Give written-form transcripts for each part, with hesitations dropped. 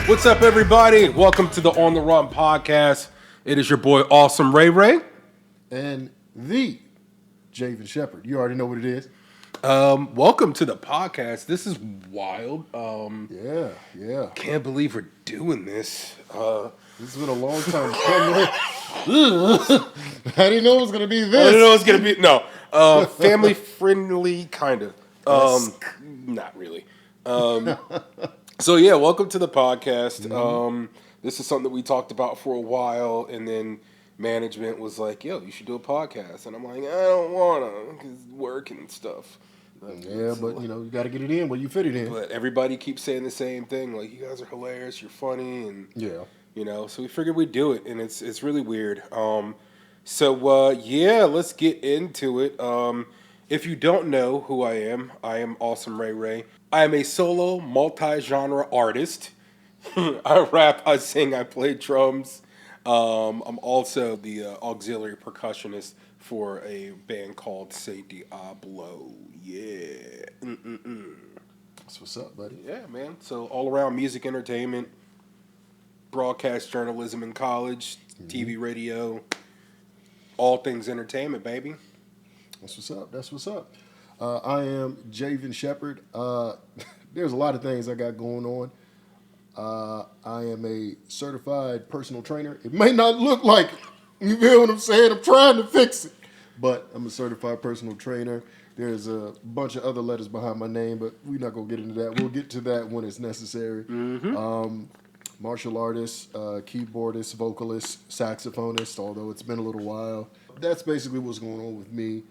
What's up, everybody? Welcome to the On the Run podcast. It is your boy, Awesome Ray Ray. And the Javin, Shepard. You already know what it is. Welcome to the podcast. This is wild. Yeah. Can't believe we're doing this. This has been a long time coming. I didn't know it was going to be this. I didn't know it was going to be, no. Family friendly, kind of. Not really. So yeah, welcome to the podcast. Mm-hmm. This is something that we talked about for a while, and then management was like, yo, you should do a podcast. And I'm like, I don't want to, because work and stuff. Yeah, but you got to get it in where you fit it in. But everybody keeps saying the same thing, like, you guys are hilarious, you're funny, and so we figured we'd do it, and it's really weird. So let's get into it. If you don't know who I am Awesome Ray Ray. I am a solo, multi-genre artist. I rap, I sing, I play drums. I'm also the auxiliary percussionist for a band called Say Diablo. Yeah. That's what's up, buddy. Yeah, man. So all around music, entertainment, broadcast journalism in college, TV, radio, all things entertainment, baby. That's what's up. I am Javin Shepard. There's a lot of things I got going on. I am a certified personal trainer. It may not look like it. You feel what I'm saying? I'm trying to fix it. But I'm a certified personal trainer. There's a bunch of other letters behind my name, but we're not going to get into that. We'll get to that when it's necessary. Martial artist, keyboardist, vocalist, saxophonist, although it's been a little while. That's basically what's going on with me.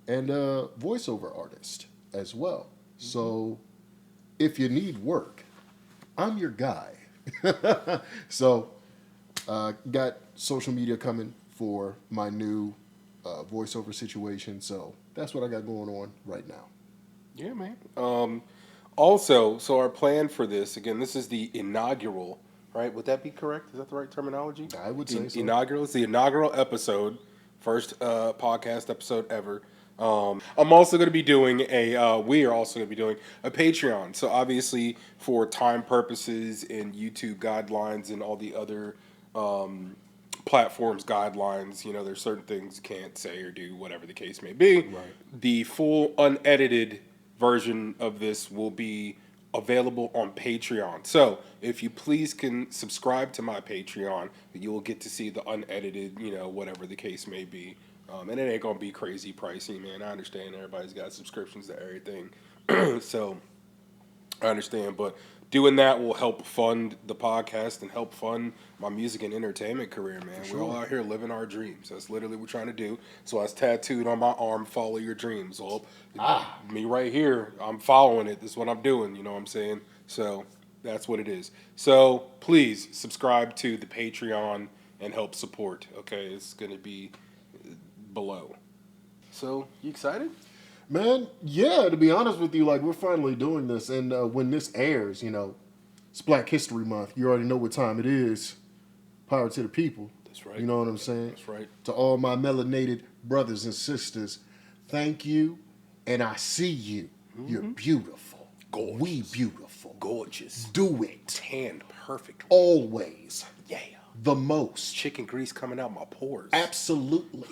And a voiceover artist as well. So if you need work, I'm your guy. So got social media coming for my new voiceover situation. So that's what I got going on right now. Yeah, man. Also, so our plan for this, again, this is the inaugural, right? Would that be correct? Is that the right terminology? I would say so. Inaugural. It's the inaugural episode, first podcast episode ever. I'm also going to be doing we are also going to be doing a Patreon. So obviously for time purposes and YouTube guidelines and all the other platforms guidelines, there's certain things you can't say or do, whatever the case may be. Right. The full unedited version of this will be available on Patreon. So if you please can subscribe to my Patreon, you will get to see the unedited, whatever the case may be. And it ain't going to be crazy pricey, man. I understand everybody's got subscriptions to everything. So I understand. But doing that will help fund the podcast and help fund my music and entertainment career, man. Sure. We're all out here living our dreams. That's literally what we're trying to do. So I was tattooed on my arm, follow your dreams. Well, me right here, I'm following it. This is what I'm doing. You know what I'm saying? So that's what it is. So please subscribe to the Patreon and help support. Okay, it's going to be below. So, you excited? Man, yeah, to be honest with you, we're finally doing this. And when this airs, it's Black History Month. You already know what time it is. Power to the people. That's right. You know what I'm saying? That's right. To all my melanated brothers and sisters, thank you, and I see you. Mm-hmm. You're beautiful. Gorgeous. We beautiful. Gorgeous. Do it. Tanned perfect. Always. Yeah. The most. Chicken grease coming out my pores. Absolutely.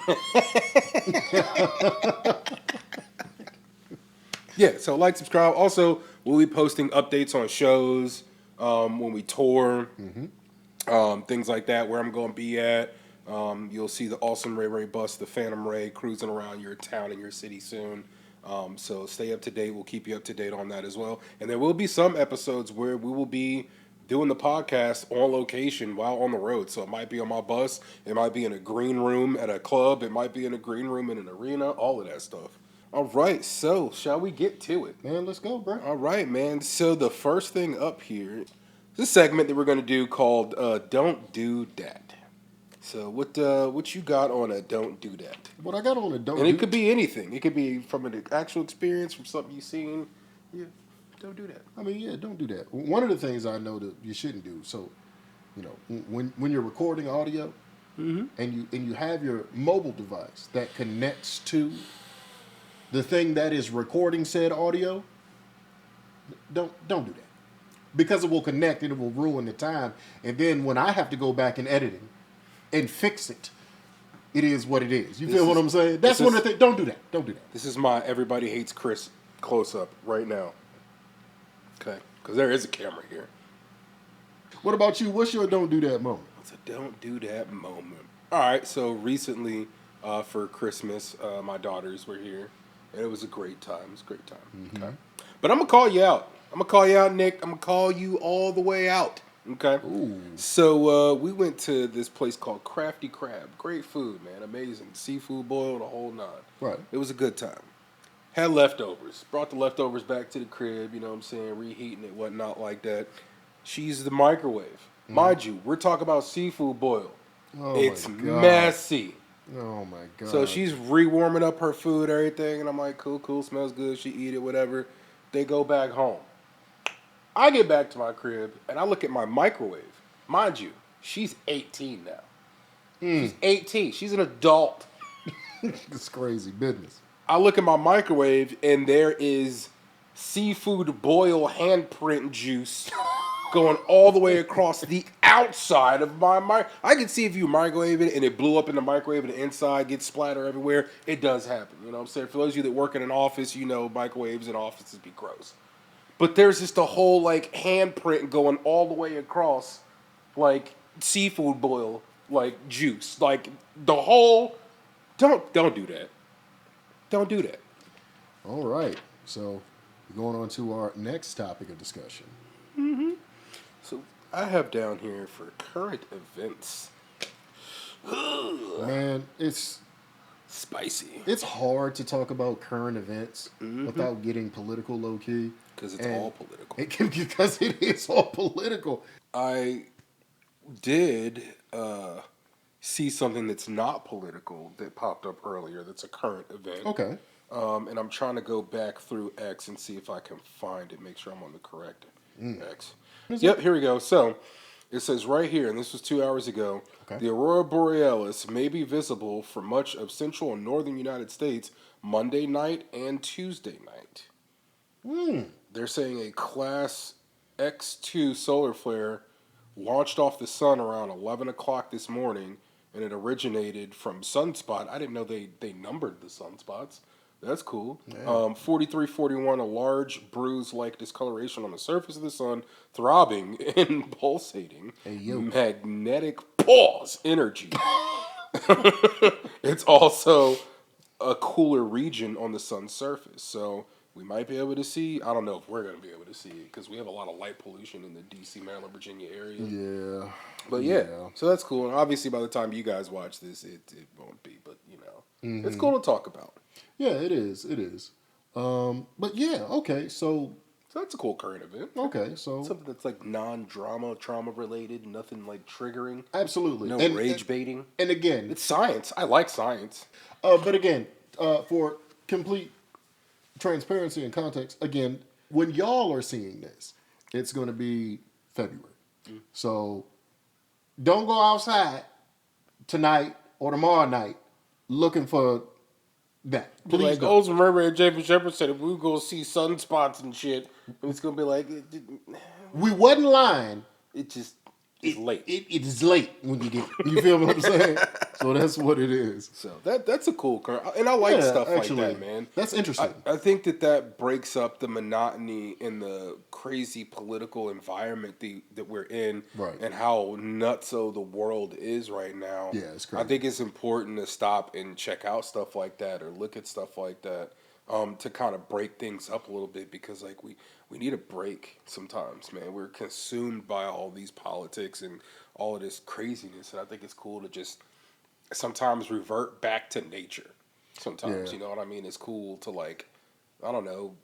Yeah, so subscribe. Also, we'll be posting updates on shows, when we tour, things like that, where I'm going to be at. You'll see the Awesome Ray Ray bus, the Phantom Ray, cruising around your town and your city soon. So stay up to date. We'll keep you up to date on that as well. And there will be some episodes where we will be doing the podcast on location while on the road. So it might be on my bus. It might be in a green room at a club. It might be in a green room in an arena. All of that stuff. All right. So shall we get to it? Man, let's go, bro. All right, man. So the first thing up here is a segment that we're going to do called Don't Do That. So what you got on a Don't Do That? What I got on a Don't And it could be anything. It could be from an actual experience, from something you've seen. Yeah. Don't do that. I mean, yeah, don't do that. One of the things I know that you shouldn't do. So, when you're recording audio, and you have your mobile device that connects to the thing that is recording said audio, don't do that. because it will connect and it will ruin the time. And then when I have to go back and edit it and fix it, it is what it is. You feel what I'm saying? That's one of the things. Don't do that. Don't do that. This is my everybody hates Chris close up right now. Okay, because there is a camera here. What about you? What's your don't do that moment? It's a don't do that moment. All right, so recently for Christmas, my daughters were here, and it was a great time. It was a great time. Mm-hmm. Okay, but I'm gonna call you out. I'm gonna call you out, Nick. I'm gonna call you all the way out. Okay. Ooh. So we went to this place called Crafty Crab. Great food, man. Amazing. Seafood boil, the whole nine. Right. It was a good time. Had leftovers. Brought the leftovers back to the crib, you know what I'm saying? Reheating it, whatnot like that. She used the microwave. Mind you, we're talking about seafood boil. Oh It's my God. messy. Oh my God. So she's re-warming up her food, everything, and I'm like, cool, smells good. She eat it, whatever. They go back home. I get back to my crib, and I look at my microwave. Mind you, she's 18 now. She's 18. She's an adult. It's crazy business. I look at my microwave, and there is seafood boil handprint juice going all the way across the outside of my mic. I can see if you microwave it and it blew up in the microwave and the inside gets splatter everywhere. It does happen. You know what I'm saying? For those of you that work in an office, you know microwaves in offices be gross. But there's just a whole like handprint going all the way across, like seafood boil, like juice, like the whole. Don't do that. Don't do that. All right. So going on to our next topic of discussion. So I have down here for current events. Man, it's Spicy. it's hard to talk about current events without getting political, low key. Because it's all political. Because it is all political. I did see something that's not political that popped up earlier that's a current event. Okay. And I'm trying to go back through X and see if I can find it, make sure I'm on the correct X. Yep, here we go. So it says right here, and this was 2 hours ago, Okay. the Aurora Borealis may be visible for much of central and northern United States Monday night and Tuesday night. They're saying a Class X2 solar flare launched off the sun around 11 o'clock this morning, and it originated from sunspot. I didn't know they numbered the sunspots. That's cool. 4341, a large bruise-like discoloration on the surface of the sun, throbbing and pulsating. Hey, yo. Magnetic pulse energy. It's also a cooler region on the sun's surface. So we might be able to see, I don't know if we're going to be able to see it because we have a lot of light pollution in the D.C., Maryland, Virginia area. Yeah. But yeah, so that's cool. And obviously by the time you guys watch this, it won't be. But, you know, it's cool to talk about. Yeah, it is. It is. But yeah, okay. So that's a cool current event. okay, so Something that's like non-drama, trauma-related, nothing like triggering. absolutely. No And- rage baiting. And again, It's science. I like science. but again, for complete transparency and context, again, when y'all are seeing this, it's going to be February. So don't go outside tonight or tomorrow night looking for that. Please Like, don't. oh, remember Javin Shepard said if we go see sunspots and shit, and it's going to be like, We wasn't lying. it just is late. It is late when you get it. You feel what I'm saying? So that's what it is. So that's a cool current. And I like Yeah, stuff actually, like that, man. That's interesting. I think that breaks up the monotony in the crazy political environment that we're in, Right. and how nutso the world is right now. Yeah, it's crazy. I think it's important to stop and check out stuff like that or look at stuff like that to kind of break things up a little bit, because like we need a break sometimes, man. We're consumed by all these politics and all of this craziness, and I think it's cool to just sometimes revert back to nature. Sometimes, Yeah. you know what I mean? It's cool to, like, I don't know,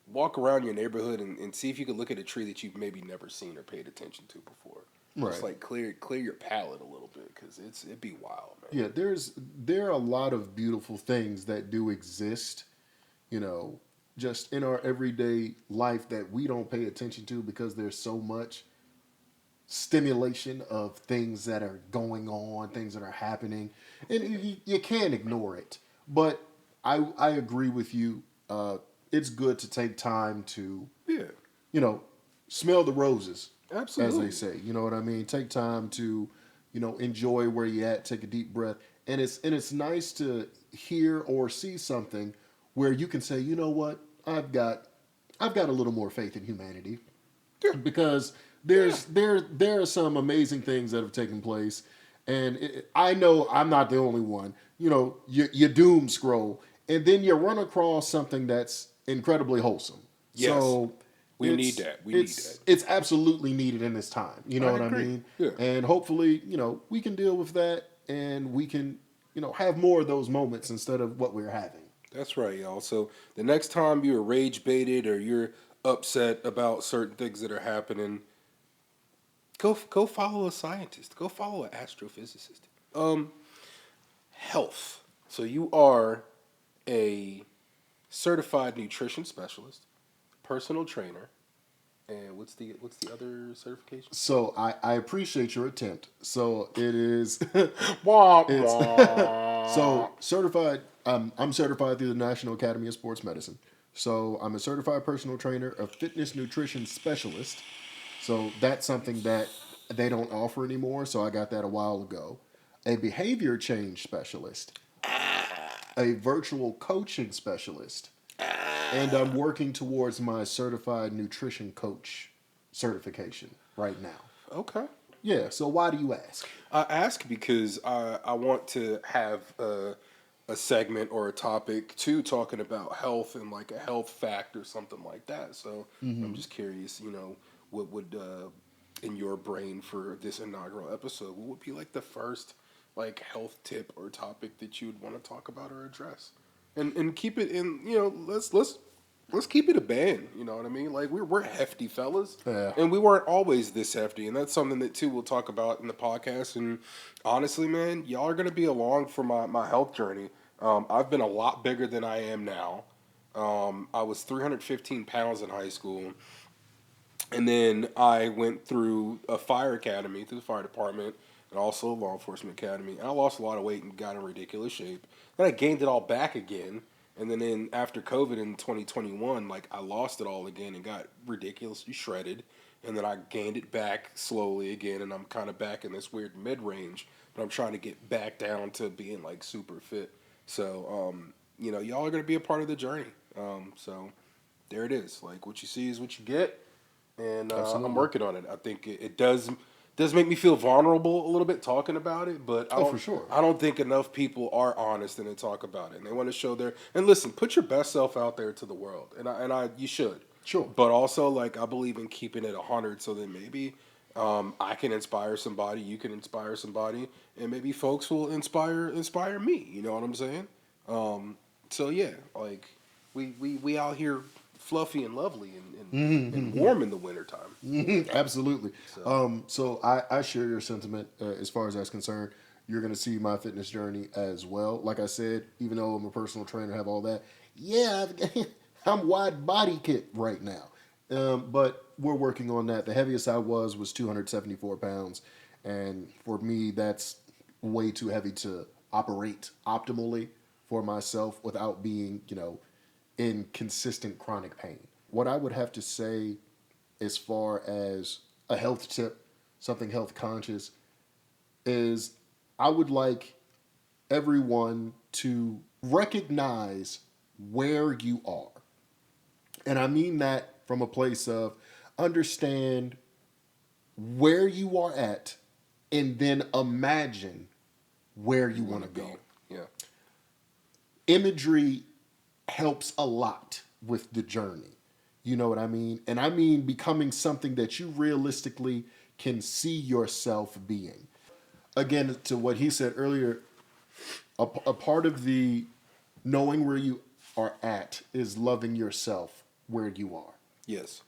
walk around your neighborhood and see if you can look at a tree that you've maybe never seen or paid attention to before. Right. Just like clear your palate a little bit, because it'd be wild, man. Yeah, there are a lot of beautiful things that do exist, you know, just in our everyday life that we don't pay attention to because there's so much stimulation of things that are going on, things that are happening, and you can't ignore it. But I agree with you. It's good to take time to, Yeah. you know, smell the roses, Absolutely. as they say. You know what I mean? Take time to, enjoy where you at. Take a deep breath, and it's nice to hear or see something where you can say, you know what, I've got a little more faith in humanity Yeah. because there are some amazing things that have taken place, and I know I'm not the only one. You doom scroll, and then you run across something that's incredibly wholesome. Yes. So We need that. We need that. it's absolutely needed in this time. You know I what I agree. mean? Yeah. And hopefully, we can deal with that, and we can, have more of those moments instead of what we're having. That's right, y'all. So the next time you're rage baited or you're upset about certain things that are happening, go follow a scientist. Go follow an astrophysicist. Um, Health. So you are a certified nutrition specialist, personal trainer, and what's the other certification? So I appreciate your attempt. So it is Wah, it's wah. so certified. I'm certified through the National Academy of Sports Medicine. So I'm a certified personal trainer, a fitness nutrition specialist. So that's something that they don't offer anymore. So I got that a while ago. A behavior change specialist, a virtual coaching specialist, and I'm working towards my certified nutrition coach certification right now. Okay. Yeah, so why do you ask? I ask because I want to have a segment or a topic too talking about health and like a health fact or something like that. So I'm just curious, what would in your brain for this inaugural episode, what would be like the first like health tip or topic that you'd want to talk about or address? And keep it in, let's keep it a band, you know what I mean? Like we're hefty fellas. Yeah. And we weren't always this hefty, and that's something that too we'll talk about in the podcast. And honestly, man, y'all are gonna be along for my health journey. I've been a lot bigger than I am now. I was 315 pounds in high school, and then I went through a fire academy through the fire department, and also a law enforcement academy. And I lost a lot of weight and got in ridiculous shape. Then I gained it all back again. And then after COVID in 2021, like I lost it all again and got ridiculously shredded. And then I gained it back slowly again, and I'm kind of back in this weird mid range. But I'm trying to get back down to being like super fit. So, y'all are gonna be a part of the journey. So there it is. Like what you see is what you get, and I'm Absolutely. working on it. I think it does make me feel vulnerable a little bit talking about it, but Oh, for sure. I don't think enough people are honest and they talk about it, and they want to show their and listen. Put your best self out there to the world, and I you should. Sure. But also, like I believe in keeping it 100, so that maybe I can inspire somebody, you can inspire somebody, and maybe folks will inspire me. You know what I'm saying? So yeah, like we out here fluffy and lovely and warm in the wintertime. Absolutely. So So I share your sentiment as far as that's concerned. You're going to see my fitness journey as well. Like I said, even though I'm a personal trainer, have all that. Yeah, I'm wide body kit right now. But we're working on that. The heaviest I was 274 pounds. And for me, that's way too heavy to operate optimally for myself without being, in consistent chronic pain. What I would have to say as far as a health tip, something health conscious, is I would like everyone to recognize where you are. And I mean that from a place of understand where you are at and then imagine where you want to be go. yeah. Imagery helps a lot with the journey. You know what I mean? And I mean becoming something that you realistically can see yourself being. Again, to what he said earlier, a part of the knowing where you are at is loving yourself where you are. Yes.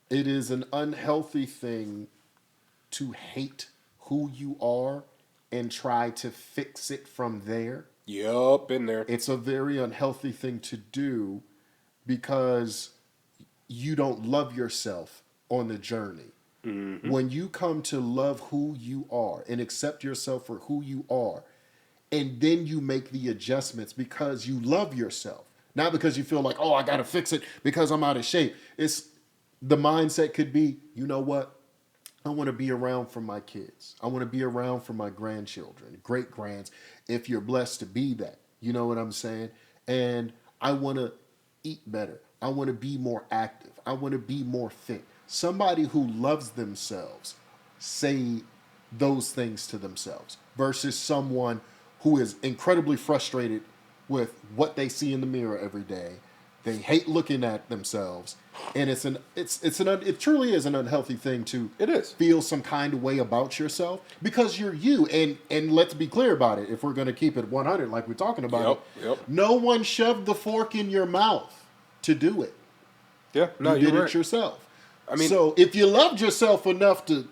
It is an unhealthy thing to hate who you are and try to fix it from there. Yup, been there. It's a very unhealthy thing to do because you don't love yourself on the journey. Mm-hmm. When you come to love who you are and accept yourself for who you are, and then you make the adjustments because you love yourself, not because you feel like, oh, I got to fix it because I'm out of shape. It's The mindset could be, you know what? I want to be around for my kids. I want to be around for my grandchildren, great grands, if you're blessed to be that. You know what I'm saying? And I want to eat better. I want to be more active. I want to be more fit. Somebody who loves themselves say those things to themselves versus someone who is incredibly frustrated with what they see in the mirror every day. They hate looking at themselves, and it truly is an unhealthy thing to It is. feel some kind of way about yourself because you're you. And let's be clear about it. If we're going to keep it 100, like we're talking about Yep. no one shoved the fork in your mouth to do it. Yeah, no, You you're did right. it yourself. I mean, so if you loved yourself enough to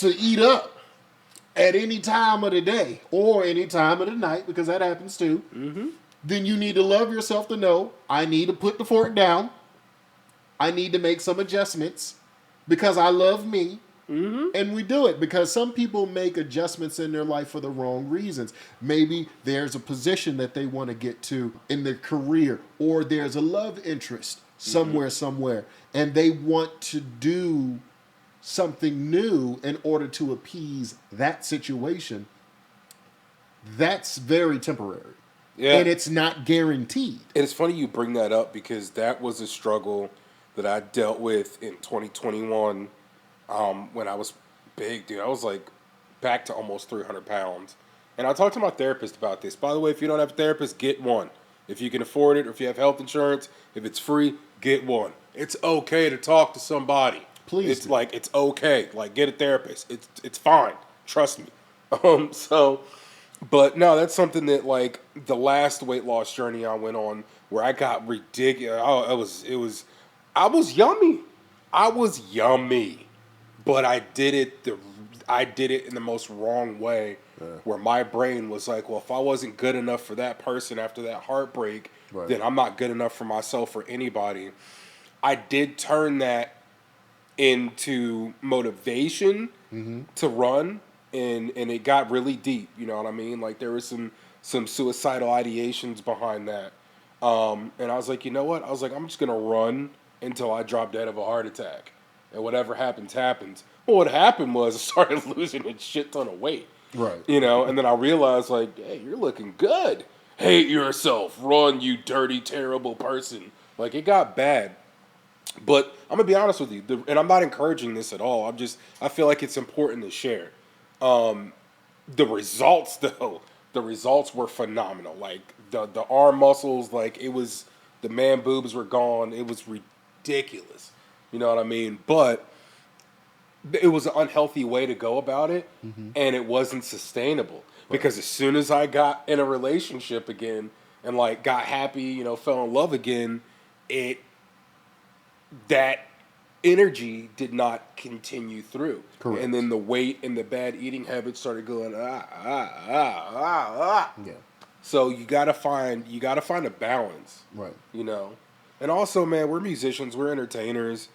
eat up at any time of the day or any time of the night, because that happens too, then you need to love yourself to know I need to put the fork down. I need to make some adjustments because I love me. And we do it because some people make adjustments in their life for the wrong reasons. Maybe there's a position that they want to get to in their career, or there's a love interest somewhere, and they want to do something new in order to appease that situation. That's very temporary. Yeah. And it's not guaranteed. And it's funny you bring that up because that was a struggle that I dealt with in 2021 when I was big, dude. I was like back to almost 300 pounds. And I talked to my therapist about this. By the way, if you don't have a therapist, get one. If you can afford it or if you have health insurance, if it's free, get one. It's okay to talk to somebody. Please It's do. like, it's okay. Like, get a therapist. It's fine. Trust me. But no, that's something that like the last weight loss journey I went on where I got ridiculous. Oh, I was yummy. I was yummy. But I did it in the most wrong way where my brain was like, well, if I wasn't good enough for that person after that heartbreak, Right. then I'm not good enough for myself or anybody. I did turn that into motivation to run, and it got really deep. You know what I mean? Like there was some suicidal ideations behind that. And I was like, you know what? I was like, I'm just gonna run until I drop dead of a heart attack, and whatever happens, happens. Well, what happened was I started losing a shit ton of weight. Right. You know, and then I realized like, hey, you're looking good. Hate yourself, run, you dirty, terrible person. Like it got bad. But I'm gonna be honest with you, and I'm not encouraging this at all. I feel like it's important to share. The results, though, the results were phenomenal. Like the arm muscles, like it was, the man boobs were gone. It was ridiculous. You know what I mean? But it was an unhealthy way to go about it, and it wasn't sustainable. Because as soon as I got in a relationship again and like got happy, you know, fell in love again, that energy did not continue through. Correct. And then the weight and the bad eating habits started going Yeah. So you gotta find a balance. Right. You know? And also, man, we're musicians, we're entertainers.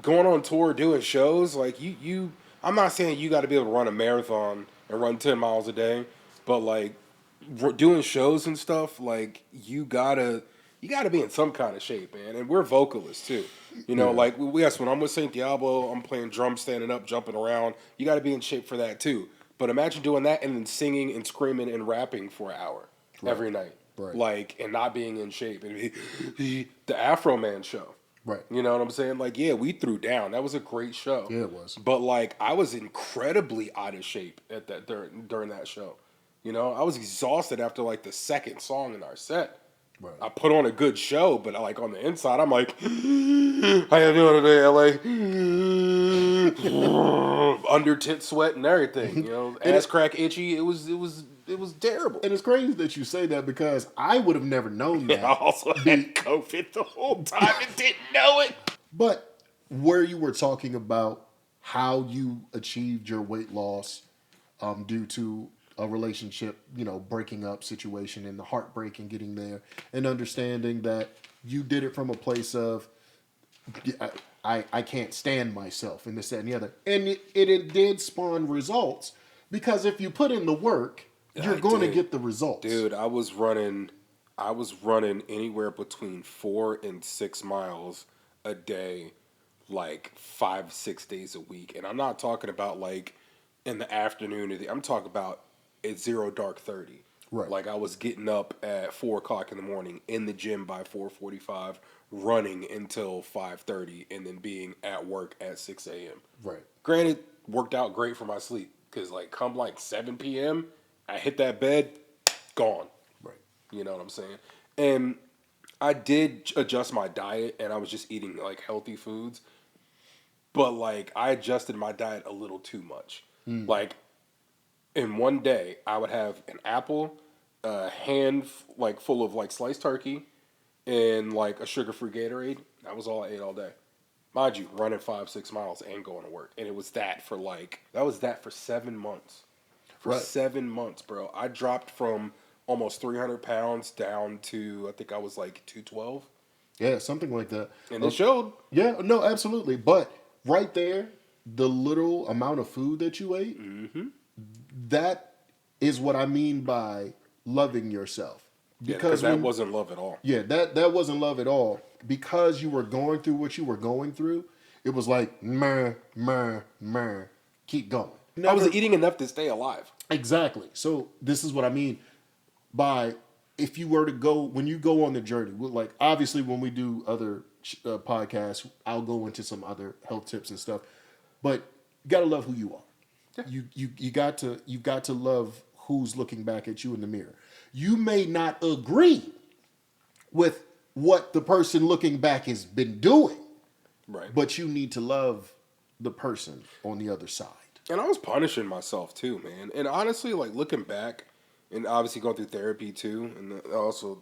Going on tour, doing shows, like you I'm not saying you gotta be able to run a marathon and run 10 miles a day, but like doing shows and stuff, like you gotta be in some kind of shape, man. And we're vocalists too. You know, like yes, when I'm with Saint Diablo, I'm playing drums, standing up, jumping around. You got to be in shape for that too. But imagine doing that and then singing and screaming and rapping for an hour every night, Right. like, and not being in shape. And the Afro Man show. Right. You know what I'm saying? Like, yeah, we threw down. That was a great show. Yeah, it was. But like, I was incredibly out of shape at that during that show. You know, I was exhausted after like the second song in our set. Right. I put on a good show, but like on the inside, I'm like, how you doing today, LA? Under tit sweat and everything, you know, ass crack itchy. It was terrible. And it's crazy that you say that because I would have never known that. I also had COVID the whole time and didn't know it. But where you were talking about how you achieved your weight loss due to a relationship, you know, breaking up situation and the heartbreak and getting there, and understanding that you did it from a place of I can't stand myself and this, that, and the other. And it did spawn results because if you put in the work, you're going to get the results. Dude, I was running anywhere between 4 and 6 miles a day, like 5-6 days a week, and I'm not talking about like in the afternoon. I'm talking about at 0 dark 30. Right. Like I was getting up at 4 o'clock in the morning, in the gym by 4:45, running until 5:30, and then being at work at 6 a.m. Right. Granted, worked out great for my sleep because like come like 7 p.m., I hit that bed, gone. Right. You know what I'm saying? And I did adjust my diet, and I was just eating like healthy foods, but like I adjusted my diet a little too much. Like in one day, I would have an apple, a hand like full of like sliced turkey, and like a sugar-free Gatorade. That was all I ate all day. Mind you, running 5-6 miles and going to work, and it was that for like that was that for 7 months. For Right. 7 months, bro, I dropped from almost 300 pounds down to I think I was like 212, Yeah, something like that. and it showed. Yeah, no, absolutely. But right there, the little amount of food that you ate, that is what I mean by loving yourself. Because that wasn't love at all. Yeah, that wasn't love at all. Because you were going through what you were going through, it was like, meh, meh, meh, keep going. I was eating enough to stay alive. Exactly. So this is what I mean by if you were to go, when you go on the journey, like obviously when we do other podcasts, I'll go into some other health tips and stuff, but you got to love who you are. Yeah. You got to love who's looking back at you in the mirror. You may not agree with what the person looking back has been doing, Right. but you need to love the person on the other side. And I was punishing myself too, man. And honestly, like looking back, and obviously going through therapy too, and I also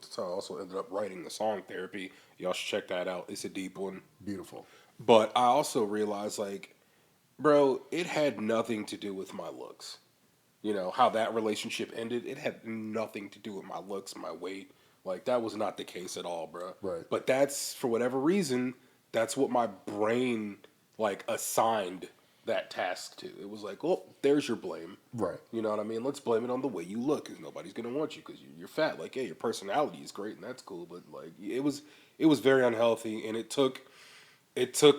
ended up writing the song Therapy. Y'all should check that out. It's a deep one. Beautiful. But I also realized, like, bro, it had nothing to do with my looks. You know, how that relationship ended, it had nothing to do with my looks, my weight. Like, that was not the case at all, bro. Right. But that's, for whatever reason, that's what my brain, like, assigned that task to. It was like, oh, there's your blame. Right. You know what I mean? Let's blame it on the way you look, because nobody's going to want you because you're fat. Like, yeah, your personality is great, and that's cool. But, like, it was very unhealthy, and it took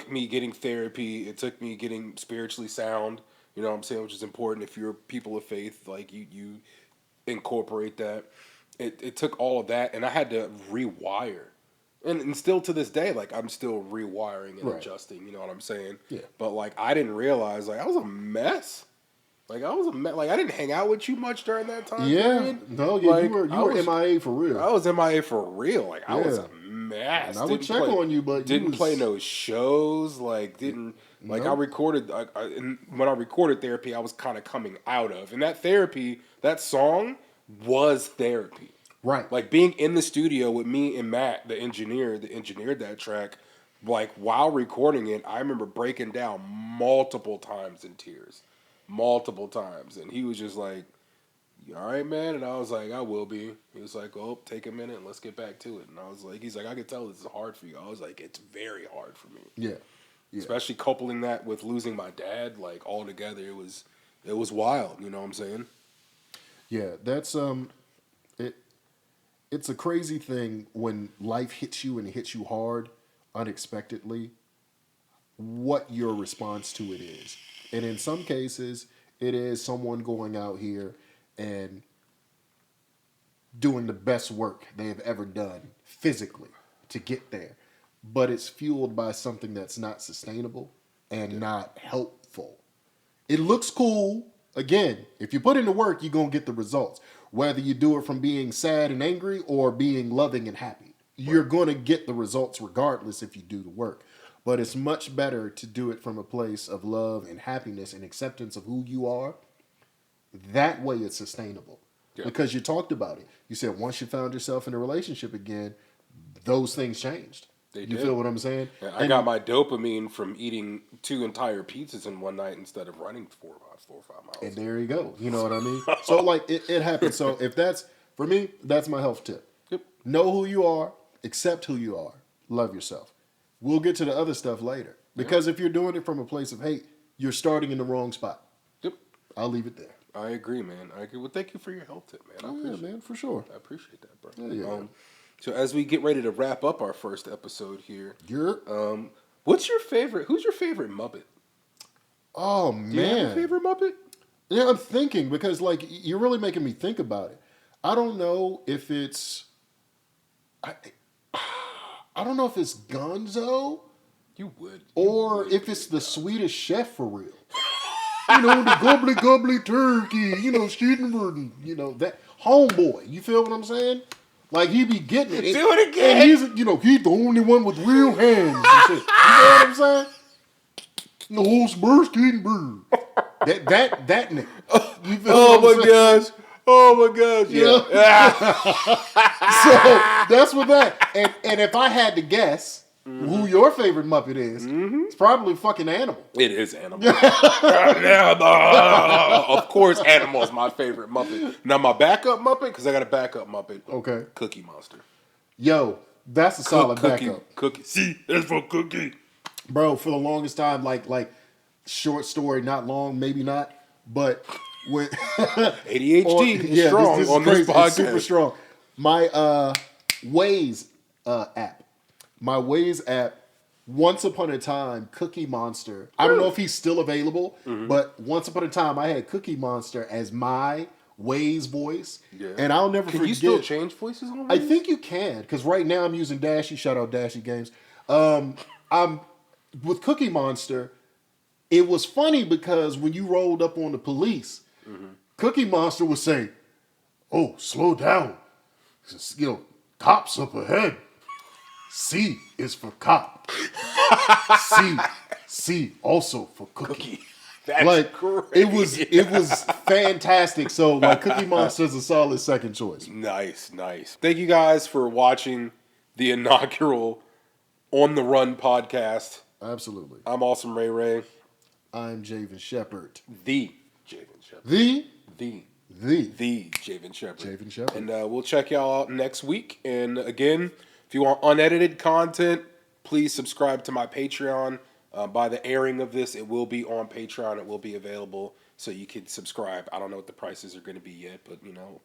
me getting therapy. It took me getting spiritually sound. You know what I'm saying? Which is important if you're people of faith. Like you incorporate that. It took all of that, and I had to rewire. And still to this day, like I'm still rewiring and adjusting. You know what I'm saying? Yeah. But like I didn't realize like I was a mess. Like I was a mess. Like I didn't hang out with you much during that time. Yeah. Period. No. Yeah. Like, you were MIA for real. I was MIA for real. Like I was a mess. And I would check on you, but didn't play no shows. Like didn't like I recorded. And when I recorded therapy, I was kind of coming out of, and that therapy, that song was therapy. Right. Like being in the studio with me and Matt, the engineer that engineered that track. Like while recording it, I remember breaking down multiple times in tears, multiple times, and he was just like, "You all right, man?" And I was like, "I will be." He was like, "Oh, take a minute and let's get back to it." And I was like, "He's like, I could tell this is hard for you." I was like, "It's very hard for me." Yeah. Yeah. Especially coupling that with losing my dad, like all together, it was wild. You know what I'm saying? Yeah. That's It's a crazy thing when life hits you and it hits you hard, unexpectedly, what your response to it is. And in some cases, it is someone going out here and doing the best work they have ever done physically to get there. But it's fueled by something that's not sustainable and not helpful. It looks cool. Again, if you put in the work, you're going to get the results. Whether you do it from being sad and angry or being loving and happy, you're going to get the results regardless if you do the work. But it's much better to do it from a place of love and happiness and acceptance of who you are. That way it's sustainable. Yeah. Because you talked about it. You said once you found yourself in a relationship again, those things changed. You feel what I'm saying? Yeah, I got my dopamine from eating 2 entire pizzas in one night instead of running 4 or 5 miles. And there you go. You know what I mean? So like it happens. So if that's for me, that's my health tip. Yep. Know who you are, accept who you are, love yourself. We'll get to the other stuff later. Because if you're doing it from a place of hate, you're starting in the wrong spot. Yep. I'll leave it there. I agree, man. I agree. Well, thank you for your health tip, man. I appreciate man, for sure. I appreciate that, bro. Yeah. So as we get ready to wrap up our first episode here, who's your favorite Muppet? Oh, man. Do you have a favorite Muppet? Yeah, I'm thinking because, like, you're really making me think about it. I don't know if it's... I don't know if it's Gonzo. You would. Or if it's the Swedish Chef for real. You know, the gobbly gobbly turkey, you know, Stedenburg, you know, that homeboy. You feel what I'm saying? Like, he be getting it. Do it again. And he's the only one with real hands. And shit. You know what I'm saying? The whole Spurs Stedenburg. That nigga. You feel what I'm saying? Oh my gosh. Yeah. So that's what that. And if I had to guess who your favorite Muppet is, it's probably fucking Animal. It is Animal. Of course, Animal is my favorite Muppet. Now my backup Muppet, because I got a backup Muppet. Okay. Cookie Monster. Yo, that's a solid Cookie, backup. Cookie. See, that's for Cookie. Bro, for the longest time, like short story, not long, maybe not, but when ADHD is strong this on crazy. this podcast. It's super strong. My Waze app. My Waze app, once upon a time, Cookie Monster. I don't know if he's still available, but once upon a time, I had Cookie Monster as my Waze voice. Yeah. And I'll never forget. Can you still change voices on Waze? I think you can, because right now I'm using Dashy. Shout out Dashy Games. I'm with Cookie Monster. It was funny because when you rolled up on the police, Cookie Monster would say, "Oh, slow down. You know, cops up ahead. C is for cop. C also for cookie." That's like great. It was fantastic. So like Cookie Monster is a solid second choice. Nice. Thank you guys for watching the inaugural On the Run podcast. Absolutely. I'm Awesome Ray Ray. I'm Javin Shepard. The Javin Shepard. The Javin Shepard. Javin Shepard. And we'll check y'all out next week. And again, if you want unedited content, please subscribe to my Patreon. By the airing of this, it will be on Patreon. It will be available, so you can subscribe. I don't know what the prices are going to be yet, but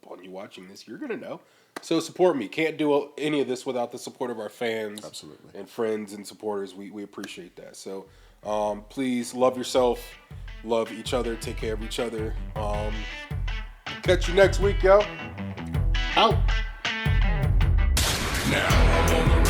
upon you watching this, you're going to know. So support me. Can't do any of this without the support of our fans, absolutely, and friends and supporters. We appreciate that. So please love yourself, love each other, take care of each other. Catch you next week, yo. Out. Now I'm on the